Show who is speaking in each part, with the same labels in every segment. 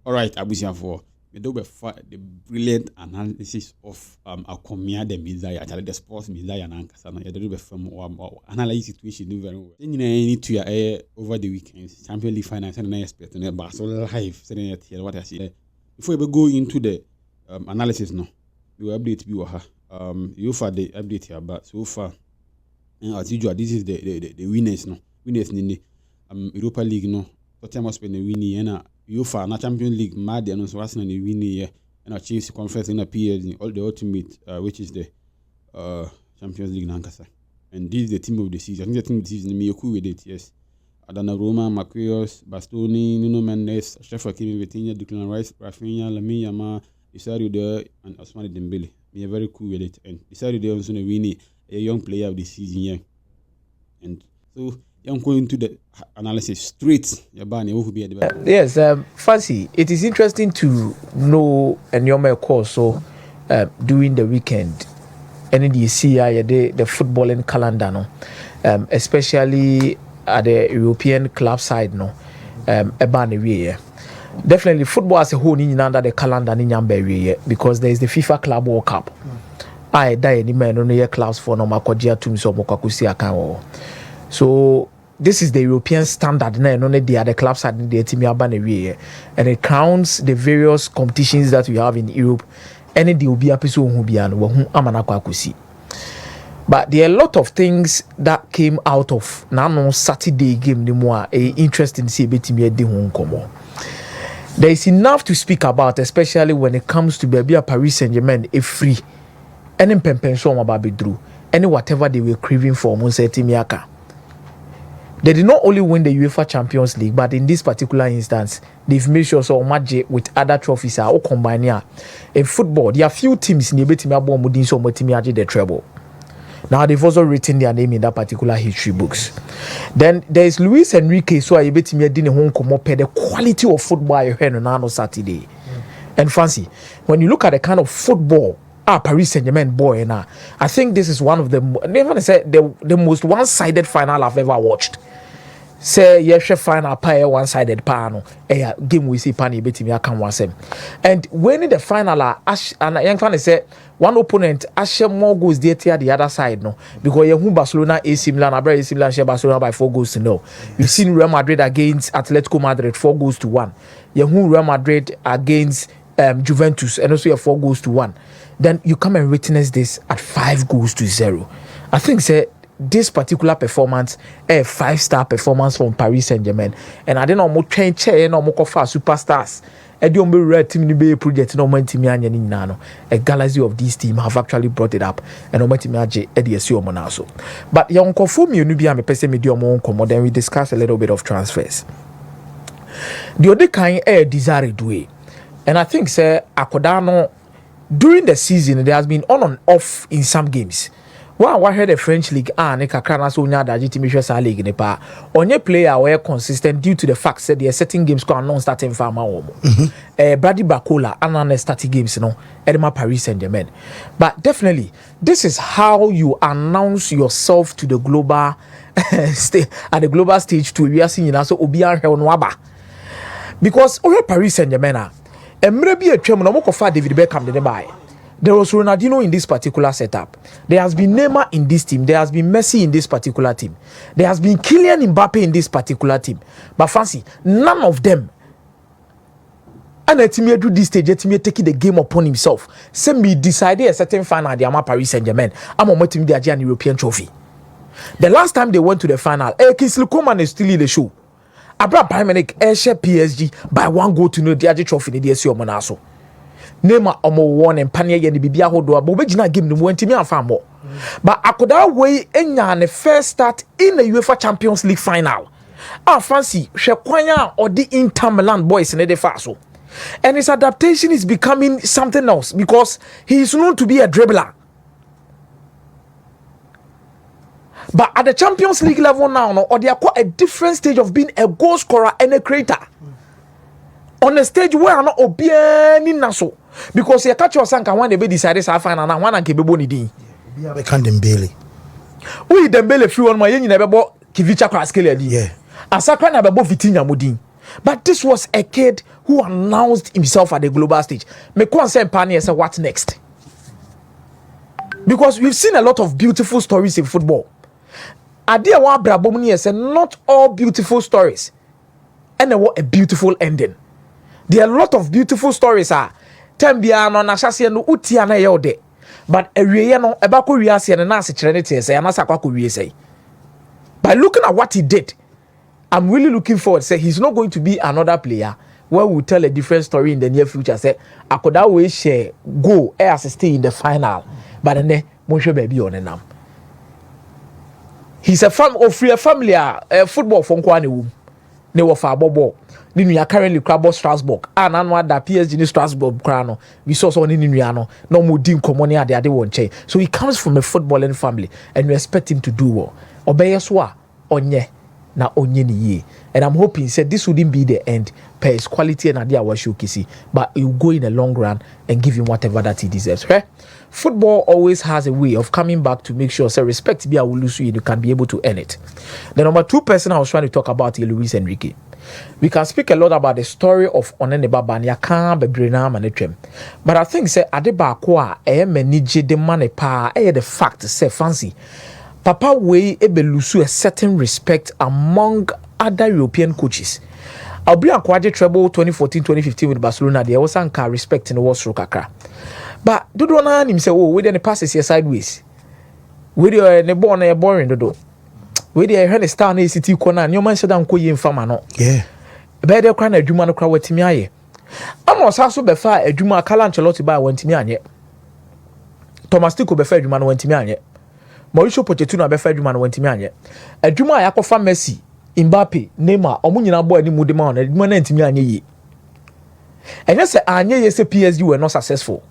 Speaker 1: All right, Abusian for the brilliant analysis of Akomia the Mizaya, actually the sports Mizaya and Ankasana. You do from analyze situation very well. Then you need to over the weekends, Champions League finals, and I expect and Barcelona live, sending it here. What I see before we go into the analysis, no, we will update you. You for the update here, but so far, as usual, this is the winners, no, winners in the Europa League, no, Tottenham spend the winning and UEFA na Champions League mad and so Arsenal the winning year and achieve conference in the PSG all the ultimate which is the Champions League nankasa. And this is the team of the season. I think the team of the season me cool with it, yes. Adana Roma, Marquinhos, Bastoni, Nuno Mendes, Sheffield Kimi Vitinha, Declan Rice, Rafinha, Lamine Yamal, Isario there and Ousmane Dembele. Me are very cool with it. And Isario there also winning a young player of the season, yeah. And so I'm going to the analysis straight.
Speaker 2: Yes, Fancy, it is interesting to know and your course. So during the weekend, and you see the footballing calendar, no, especially at the European club side, no, definitely football as a whole in under the calendar in because there is the FIFA Club World Cup. I die any man on the clubs for no makodia to so mokakusi account. So this is the European standard now, and only the other clubs are the team and it counts the various competitions that we have in Europe. And the Ubia Piso Hubian, Amanakwakusi. But there are a lot of things that came out of Nano Saturday game, the more interesting to see Betimia. There is enough to speak about, especially when it comes to Baby Paris Saint-Germain, a free, any pension about Bidru, any whatever they were craving for, Monsetimiaka. They did not only win the UEFA Champions League, but in this particular instance, they've made sure so much with other trophies are all combined here. In football, there are few teams in the Betimia so the treble. Now they've also written their name in that particular history books. Then there is Luis Enrique, so I Betimia didn't home come up the quality of football you heard on Saturday. And Fancy, when you look at the kind of football Paris Saint-Germain boy now, I think this is one of the the most one-sided final I've ever watched. Say yes, final pie one-sided panel. Game we see pani betimi aka wasem. And when in the final and young fan say one opponent ashe more goals there to the other side no because you Barcelona AC Milan abra AC Milan share Barcelona by 4 goals to 0. You've seen Real Madrid against Atletico Madrid 4 goals to 1. You Real Madrid against Juventus and also 4 goals to 1. Then you come and witness this at 5 goals to 0. I think say this particular performance a 5-star performance from Paris Saint-Germain, and I don't know more train chair no more superstars. I don't be red team ni be project no man team anya ni nano. A galaxy of this team have actually brought it up, and no man team aje edisi omonaso. But young confirm you be am person medium on come then we discuss a little bit of transfers. The other kind desire do, and I think say Akodano during the season there has been on and off in some games. Well, I heard the French league and Kakana so nya da GTM Sa league ne pa. Onye player were consistent due to the fact that there are certain games go non starting farmer Brady Bacola and starting games no Edema Paris Saint-Germain. But definitely this is how you announce yourself to the global at the global stage to we are seeing so Obian Helnwaba. Because over Paris Saint-Germain Emre bi atwam no mokofa David Beckham de buy. There was Ronaldinho in this particular setup. There has been Neymar in this team. There has been Messi in this particular team. There has been Kylian Mbappe in this particular team. But Fancy, none of them. And Etimie do this stage, Etimie taking the game upon himself. Say me decided a certain final they are Paris Saint-Germain. I'm on my team they are an European trophy. The last time they went to the final, Kingsley Coman is still in the show. Abra Bayern share PSG by 1 goal to no the trophy in the SC Monaso. Neymar omo won and pania ye ni bibia hodo but obegina game no wantimi afa mo but akoda way enya ne first start in the UEFA Champions League final Fancy hwekwanya or the Inter Milan boys in the faso, and his adaptation is becoming something else because he is known to be a dribbler. But at the Champions League level now or they are quite a different stage of being a goal scorer and a creator on a stage where not obiani naso. Because you catch your sanka when they be decided to find and one and Kebebo Nidi.
Speaker 3: We can't Dembele.
Speaker 2: We Dembele few on my yen never bought Kivicha Kraskele. Yeah. A sacra never bought Vitinha Mudin. But this was a kid who announced himself at the global stage. Me come say Pani say what next? Because we've seen a lot of beautiful stories in football. Adia wa brabomni say not all beautiful stories and a beautiful ending. There are a lot of beautiful stories Tembia no na hyase no utia na ye but awieye no eba ko wiase no na ase kire ne tie say na sakwa ko wie say. By looking at what he did, I'm really looking forward. Say he's not going to be another player where we'll tell a different story in the near future. Say Akoda we share go assist in the final, but then Monshe baby on them. He's a family football from Kwani womb. Ne were for bobo. Ninu ya currently crab Strasbourg. And anwa da PSG ni Strasbourg krano. We saw so ninu no mo dim komoni ade won che. So he comes from a footballing family and we expect him to do well. Obeye so onye na onye ni ye. And I'm hoping said this wouldn't be the end per his quality and idea was showcasing, but it will go in the long run and give him whatever that he deserves. Right? Football always has a way of coming back to make sure say respect be a will lose you can be able to earn it. The number 2 person I was trying to talk about is Luis Enrique. We can speak a lot about the story of Onene Babania can be Brenham and Etrem. But I think say Adeba Kwa manage the money pa the fact say fancy. Papa way ebe lusu a certain respect among other European coaches. I'll be Kwaje treble 2014-2015 with Barcelona. There was some respect in the world stroke kakra. But do na him say oh we then passes here sideways. We the ne born a boring do. We the when the star na city corner and your man said am ko yim fama no.
Speaker 3: Yeah.
Speaker 2: Be dey kra na adwuma no kra watimi aye. Am osa so be fa adwuma Carlo Ancelotti ba wantimi anye. Thomas Tuchel be fa adwuma no wantimi anye. Mauricio Pochettino be fa adwuma no wantimi anye. Adwuma a yakofa Messi, Mbappe, Neymar, omo nyina bo ani mu de ma na adwuma na ntimi anye yi. Enye se anye ye se PSG were not successful.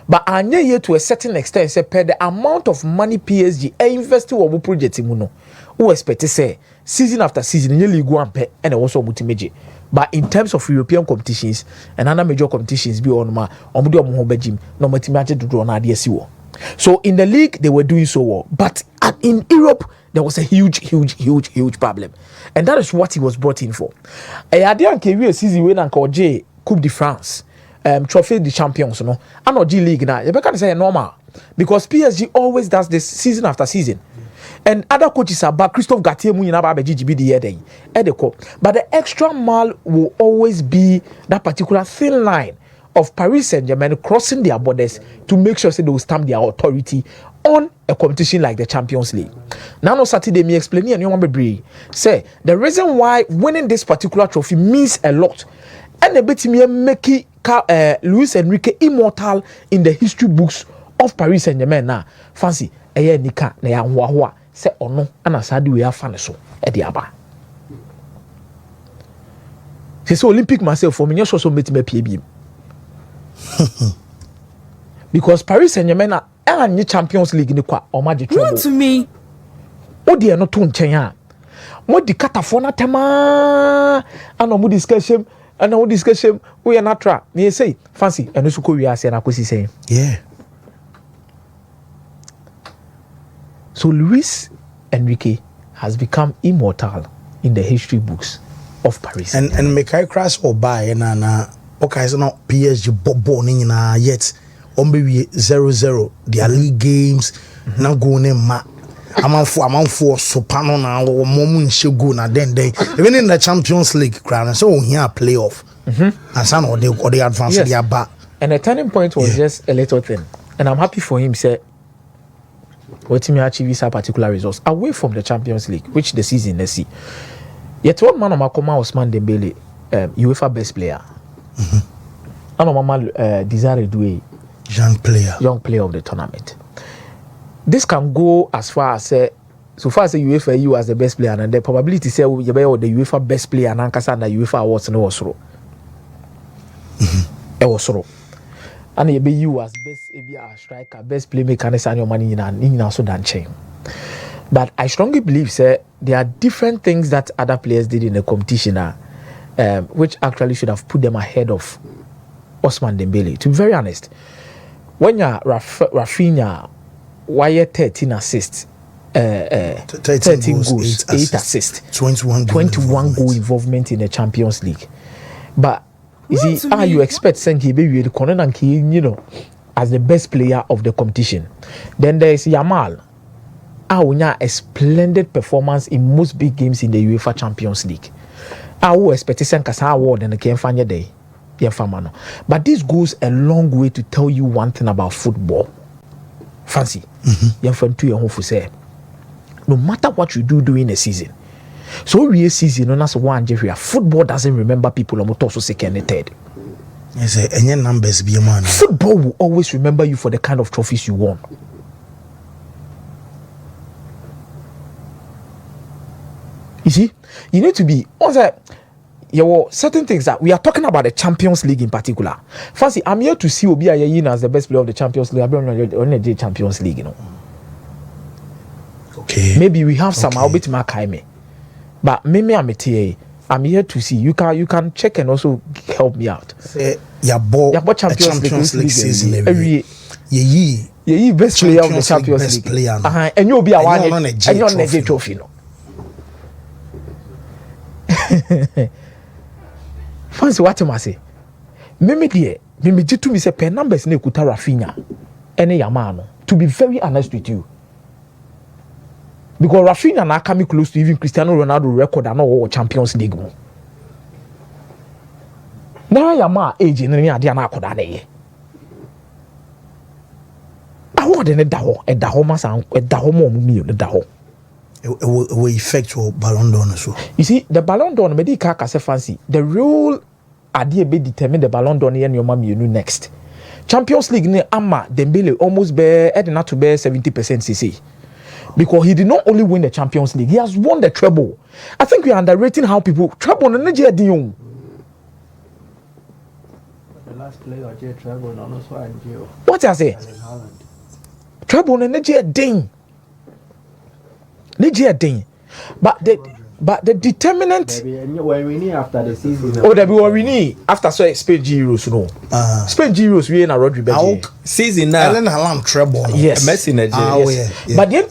Speaker 2: But anye ye to a certain extent say per the amount of money PSG invest wo project mu no. Who expect say season after season in League 1 pe and also multi-major. But in terms of European competitions and other major competitions be on ma omude omo bejim no multi-major do draw na de asiwo. So in the league they were doing so well, but in Europe there was a huge problem, and that is what he was brought in for. Ade anke we season we na nka oje Coupe de France, Trophy de Champions no, and oje league na you can say normal because PSG always does this season after season. And other coaches are back. Christophe Gattier mu nyina ba be GGB the year but the extra mile will always be that particular thin line of Paris Saint-Germain crossing their borders to make sure they will stamp their authority on a competition like the Champions League. Now on Saturday me explain and you want to say the reason why winning this particular trophy means a lot and a bit me make Luis Enrique immortal in the history books of Paris Saint-Germain now. Fancy eye nika na ya nwa se ono ana sadi we afa ne so e de aba. So Olympic myself for me so meti me pie biem. Because Paris Saint-Germain are Champions League ni kwa o ma je treble.
Speaker 4: To me.
Speaker 2: O de no to nchen a. Mo di katafo na tema ana mo discussion ana mo discussion we na tra. Me say fancy eno so ko wi ase na kosi say.
Speaker 3: Yeah.
Speaker 2: So Luis Enrique has become immortal in the history books of Paris.
Speaker 3: And Mekai Crash or buy na okay so now PSG born na yet on be 0-0 their league games now going in ma amount for Sopano na momun shego na then even in the Champions League crown so here playoff and some or they advance their back.
Speaker 2: And the turning point was just a little thing, and I'm happy for him say what team achieve some particular results away from the Champions League, which the season let's see. Yet one man of Makoma Ousmane Dembele, UEFA best player. And Mama Desire Doué, young player of the tournament. This can go as far as so far as the UEFA you as the best player, and the probability say you be the UEFA best player and Ankasa and the UEFA awards no was through. It was through. And you be you as best striker, best playmaker, and send your money in also than chain. But I strongly believe, sir, there are different things that other players did in the competition, which actually should have put them ahead of Ousmane Dembele. To be very honest, when you're Rafinha, why 13 assists, 13 goals, 8 assists,
Speaker 3: 21
Speaker 2: goal involvement in the Champions League. But you see, how you expect Senki be the corner and you know, as the best player of the competition. Then there is Yamal. Awunya a splendid performance in most big games in the UEFA Champions League. I will expect Senkasa award and the Kemfanya Day. But this goes a long way to tell you one thing about football. Fancy. No matter what you do during a season. So real season, that's one Jeffrey. Football doesn't remember people almost also second and third.
Speaker 3: Yes, and your numbers be a man.
Speaker 2: Football will always remember you for the kind of trophies you won. You see, you need to be also. There were certain things that we are talking about the Champions League in particular. Fancy, I'm here to see Obi Ayeyin as the best player of the Champions League. I've been on the Champions League, you know.
Speaker 3: Okay.
Speaker 2: Maybe we have some. I'll be to my Kaime. But maybe I'm here to see. You can check and also help me out.
Speaker 3: Your Champions League season every year.
Speaker 2: Yeah, best player of the Champions League.
Speaker 3: Player, no.
Speaker 2: And you'll be a one and you're on a trophy, no. Fancy what I say. Mimi to me say pen numbers ne kuta Rafinha ene Yamano. To be very honest with you, because Rafinha na coming close to even Cristiano Ronaldo record and all Champions League. Now Yama age in the idea na koda ne. Award ne daho e daho masa e daho mo mi ne daho.
Speaker 3: We effectual Ballon d'Or so.
Speaker 2: You see, the Ballon d'Or me di ka say fancy. The real idea be determine the Ballon d'Or ne your mama you next. Champions League ne ama Dembele almost be not to be 70% CC. Because he did not only win the Champions League, he has won the treble. I think we are underrating how people treble no je dion.
Speaker 4: The last player je treble no so anjo.
Speaker 2: What I say? Treble no je ding. But the determinant.
Speaker 4: When we need after the season.
Speaker 2: Oh, that we were winning after so Spain Euros, no. Spain Euros we na Rodri Beji.
Speaker 4: Season now.
Speaker 3: Ellen Halam treble.
Speaker 2: Yes.
Speaker 4: Messi na
Speaker 3: yes.
Speaker 2: But you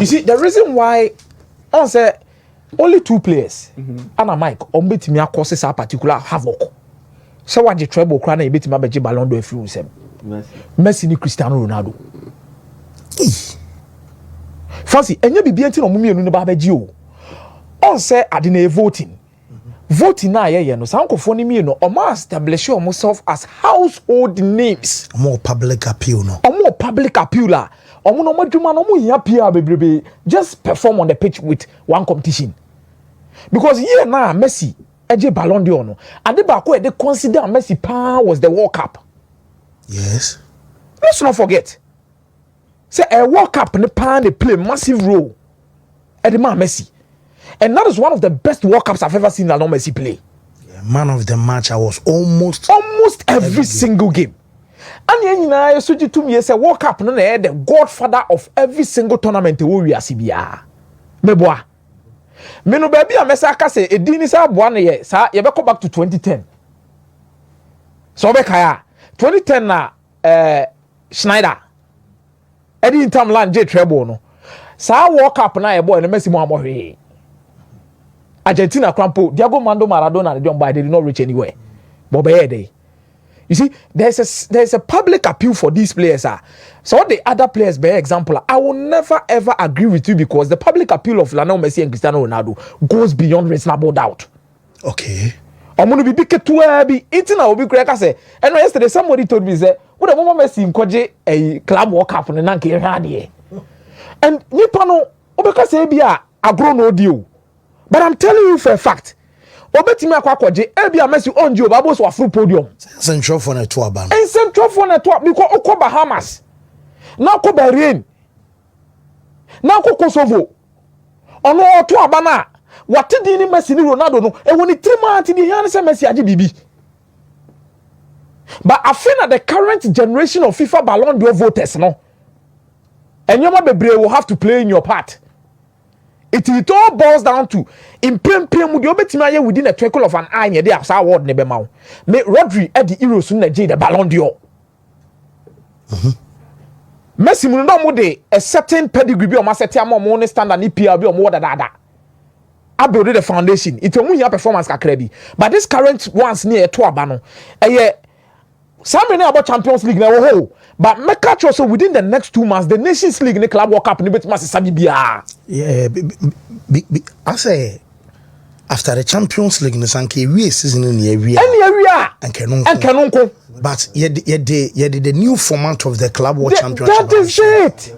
Speaker 2: see the reason why I say only 2 players. Anna Mike on betimi causes a particular havoc. So what the treble crown e betimi beji Ballon d'Or free him. Messi ni Cristiano Ronaldo. Fancy, and you be being on Mummy and Babaji. On say, I didn't voting. Voting now, yeah, no, some of me, no, or must establish yourself as household names.
Speaker 3: More public appeal, no.
Speaker 2: Or more public appeal, or no more baby, just perform on the pitch with one competition. Because here now, Messi, AJ Ballon d'Or, no, and the back where they consider Messi power was the World Cup.
Speaker 3: Yes.
Speaker 2: Let's not forget. Say a World Cup in the pan they play massive role at the man Messi, and that is one of the best World Cups I've ever seen Lionel Messi play.
Speaker 3: Yeah, man of the match, I was almost
Speaker 2: every single game. And you know, so you to me say World Cup no the godfather of every single tournament we are CBA. Meboa. Me no baby amesa aka say edin ni sa boa no ye sa ye be go back to 2010. So be kaya 2010 na Schneider Eddie in time land J treble no. Sa World Cup na e boy no Messi mo amohwe. Argentina crampo Diego Mando Maradona they did not reach anywhere. But be you see, there's a public appeal for these players. So the other players, by example, I will never ever agree with you because the public appeal of Lionel Messi and Cristiano Ronaldo goes beyond reasonable doubt.
Speaker 3: Okay.
Speaker 2: I'm gonna be big to be eating. I will be correct. I say, and yesterday somebody told me say, "What about Messi in Koje a club World Cup and Nanke Hadi?" And Nipano, because Abia a grown no deal. But I'm telling you for a fact. Obetimi akwakoje Abia Messi on Joe Babos wa full podium.
Speaker 3: Central for net tour ban.
Speaker 2: And Central for net tour because oko Bahamas. Now ko Bahrain. Now ko Kosovo. Ono to abana. What did ni Messi ni Ronaldo no? E woni 3 months di yan say Messi age bibi. But I feel that the current generation of FIFA Ballon d'Or voters no. And your bebre will have to play in your part. It all boils down to in PM within a twinkle of an eye near the award never mount. Make Rodri at the Euros soon the Ballon d'Or. Messi mu no mo de a certain pedigree bi o ma set am mo ne standard ni PL bi o mo da I build the foundation it omu here performance kakra bi but this current ones near to aba no some about Champions League na wo but make catch also within the next 2 months the Nations League the Club World Cup ni betima sabi bia
Speaker 3: yeah I say after the Champions League, Nisanke we season in the area and Kenonko. But yet the new format of the Club World Championship.
Speaker 2: That is it.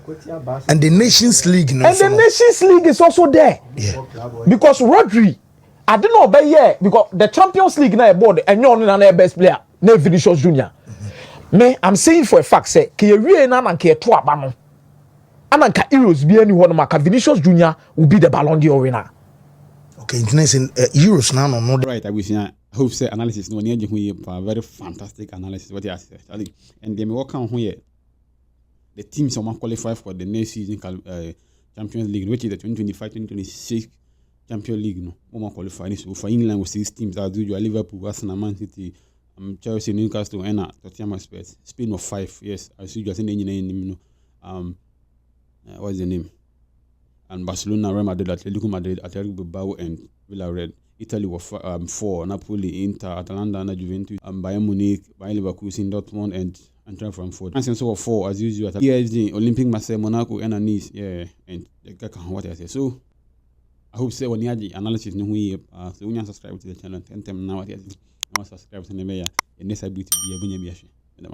Speaker 3: And the Nations League.
Speaker 2: And the Nations League is also there.
Speaker 3: Yeah.
Speaker 2: Because Rodri, I don't know but yeah, because the Champions League na board and you're not the best player, no Vinicius Junior. Me, I'm saying for a fact, say, Kyrie na ke to abano. Ananka Euros be anyone maka Vinicius Junior will be the Ballon d'Or winner.
Speaker 3: Okay, international Euros now no
Speaker 1: right. I wish I hope say analysis no near you for very fantastic analysis. What you say, Charlie, and then we work on here. The teams are qualify for the next season Champions League, which is the 2025-2026 Champions League. No, more qualify. So for England, we 6 teams as usual: Liverpool, Arsenal, Man City, Chelsea, Newcastle, and Tottenham Spurs. Spain of 5. Yes, as usual. What's the name? And Barcelona, Real Madrid, Atletico Madrid, Atletico Bilbao, and Villarreal. Italy were 4, Napoli, Inter, Atalanta, and Juventus, Bayern Munich, Bayern Leverkusen, Dortmund, and Eintracht Frankfurt. And so 4 as usual. PSG, Olympique Marseille, Monaco, and Nice. Yeah, and what I say. So I hope say when you have the analysis, no way. So when you subscribe to the channel, 10 times now, subscribe to the next ability to be a